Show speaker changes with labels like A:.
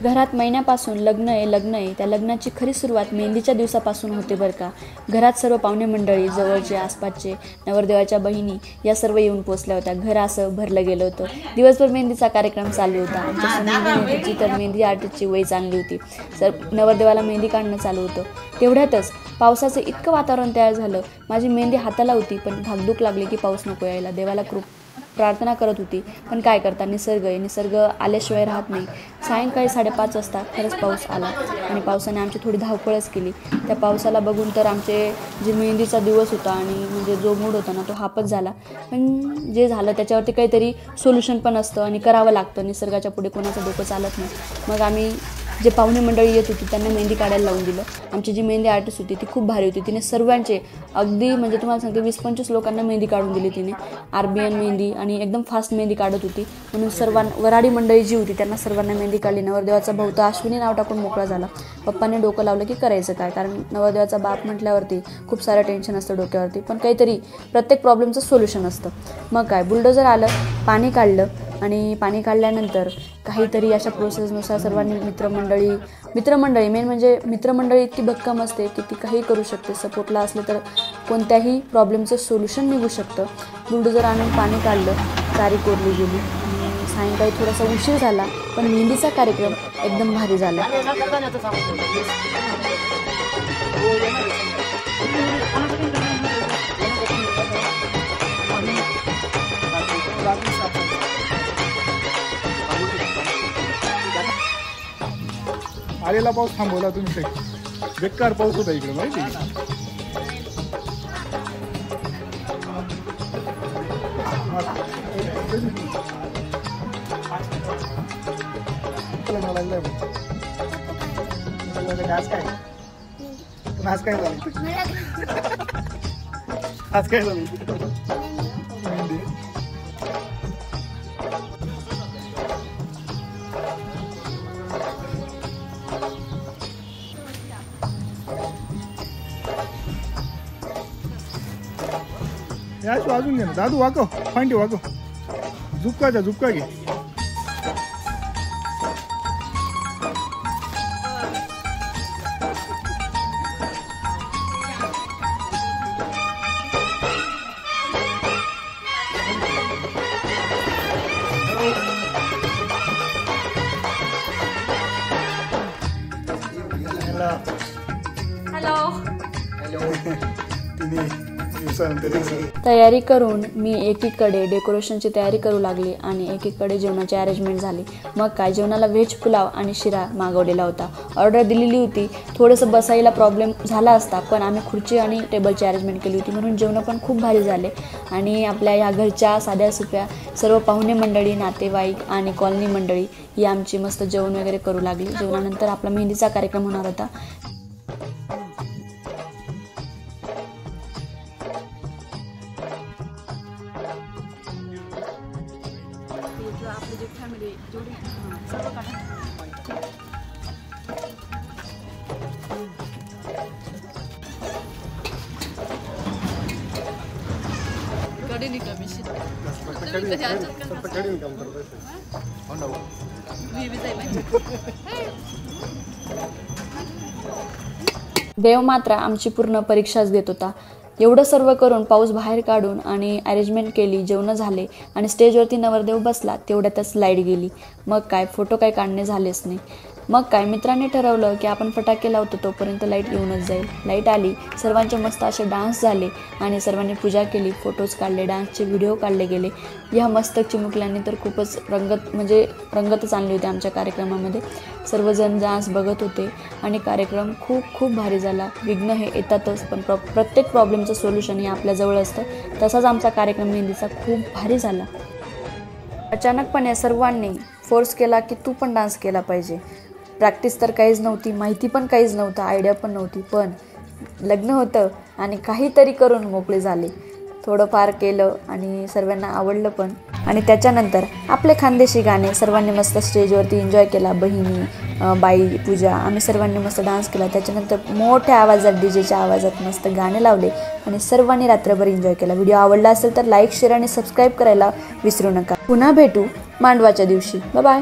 A: घरात महिन्यापासून लग्न आहे त्या लग्नाची खरी सुरुवात मेहंदीच्या दिवसापासून होते बरं का। घरात सर्व पाहुणे मंडळी, जवळचे आसपासचे, नवरदेवाच्या बहिणी या सर्व येऊन पोचल्या होत्या। घर असं भरलं गेलं होतं। दिवसभर मेहंदीचा कार्यक्रम चालू होता। आमच्या मेहंदीची तर मेहंदी आर्टिस्टची वय चांगली होती। नवरदेवाला मेहंदी काढणं चालू होतं। तेवढ्यातच पावसाचं इतकं वातावरण तयार झालं। माझी मेहंदी हाताला होती, पण धाकधूक लागली की पाऊस नको यायला। देवाला प्रार्थना करत होती, पण काय करता, निसर्ग आल्याशिवाय राहत नाही। सायंकाळी 5:30 वाजता खरंच पाऊस आला आणि पावसाने आमची थोडी धावपळच केली। त्या पावसाला बघून तर आमचे जे मेहंदीचा दिवस होता आणि म्हणजे जो मूड होता ना तो हापच झाला। पण जे झालं त्याच्यावरती काहीतरी सोल्युशन पण असतं आणि करावं लागतं। निसर्गाच्या पुढे कोणाचं डोकं चालत नाही। मग आम्ही जे पाहुणे मंडळी येत होती त्यांना मेहंदी काढायला लावून दिलं। आमची जी मेहंदी आर्टिस्ट होती ती खूप भारी होती। तिने सर्वांचे अगदी म्हणजे तुम्हाला सांगते 20-25 लोकांना मेहंदी काढून दिली तिने। आरबीएन मेहंदी आणि एकदम फास्ट मेहंदी काढत होती, म्हणून वराडी मंडळी जी होती त्यांना सर्वांना मेहंदी काढली। नवरदेवाचा भाऊ तर अश्विनी नाव टाकून मोकळा झाला। पप्पाने डोकं लावलं की करायचं काय, कारण नवरदेवाचा बाप म्हटल्यावरती खूप सारं टेन्शन असतं डोक्यावरती, पण काहीतरी प्रत्येक प्रॉब्लेमचं सोल्युशन असतं। मग काय, बुलडोजर आलं, पाणी काढलं आणि पाणी काढल्यानंतर काहीतरी अशा प्रोसेसनुसार सर्वांनी मित्रमंडळी मेन म्हणजे मित्रमंडळी इतकी भक्कम असते की ती काही करू शकते। सपोर्टला असले तर कोणत्याही प्रॉब्लेमचं सोल्युशन निघू शकतं। बुलडोजर आणून पाणी काढलं, चारी कोरली गेली आणि सायंकाळी थोडासा उशीर झाला, पण मेहंदीचा कार्यक्रम एकदम भारी झाला।
B: आलेला पाऊस थांबवला तुम्ही, बेकार पाऊस होता इकडे माहिती आहे। आज काय झालं? अजून घे ना दादू, वाकव फांटी वाकव, झुपका घे।
A: तयारी करून मी एकीकडे डेकोरेशनची तयारी करू लागली आणि एकीकडे जेवणाची अरेंजमेंट झाली। मग काय, जेवणाला व्हेज पुलाव आणि शिरा मागवलेला होता। ऑर्डर दिलेली होती। थोडंसं बसायला प्रॉब्लेम झाला असता, पण आम्ही खुर्ची आणि टेबलची अरेंजमेंट केली होती, म्हणून जेवण पण खूप भारी झाले। आणि आपल्या ह्या घरच्या साध्या सुप्या सर्व पाहुणे मंडळी, नातेवाईक आणि कॉलनी मंडळी ही आमची मस्त जेवण वगैरे करू लागली। जेवणानंतर आपला मेहंदीचा कार्यक्रम होणार होता। देव मात्र आमची पूर्ण परीक्षाच देत होता। एवढं सर्व करून पाऊस बाहेर काढून आणि अरेंजमेंट केली, जेवण झाले आणि स्टेजवरती नवरदेव बसला, तेवढ्यातच लाईट गेली। मग काय, फोटो काही काढणे झालेच नाही। मग काय, मित्रांनी ठरवलं की आपण फटाके लावतो तोपर्यंत लाईट येऊनच जाईल। लाईट आली, सर्वांचे मस्त असे डान्स झाले आणि सर्वांनी पूजा केली, फोटोज काढले, डान्सचे व्हिडिओ काढले गेले। या मस्त चिमुकल्यांनी तर खूपच रंगतच आणली होती आमच्या कार्यक्रमामध्ये। सर्वजण डान्स बघत होते आणि कार्यक्रम खूप भारी झाला। विघ्न हे येतातच, पण प्रत्येक प्रॉब्लेमचं सोल्युशन हे आपल्याजवळ असतं। तसाच आमचा कार्यक्रम मेहंदीचा खूप भारी झाला। अचानकपणे सर्वांनी फोर्स केला की तू पण डान्स केला पाहिजे। प्रॅक्टिस तर काहीच नव्हती, माहिती पण काहीच नव्हतं, आयडिया पण नव्हती, पण लग्न होतं आणि काहीतरी करून मोकळे झाले। थोडंफार केलं आणि सर्वांना आवडलं पण। आणि त्याच्यानंतर आपले खानदेशी गाणे सर्वांनी मस्त स्टेजवरती एन्जॉय केला। बहिणी, बाई, पूजा आम्ही सर्वांनी मस्त डान्स केला। त्याच्यानंतर मोठ्या आवाजात डीजेच्या आवाजात मस्त गाणे लावले आणि सर्वांनी रात्रभर एन्जॉय केला। व्हिडिओ आवडला असेल तर लाईक, शेअर आणि सबस्क्राईब करायला विसरू नका। पुन्हा भेटू मांडवाच्या दिवशी. बाय.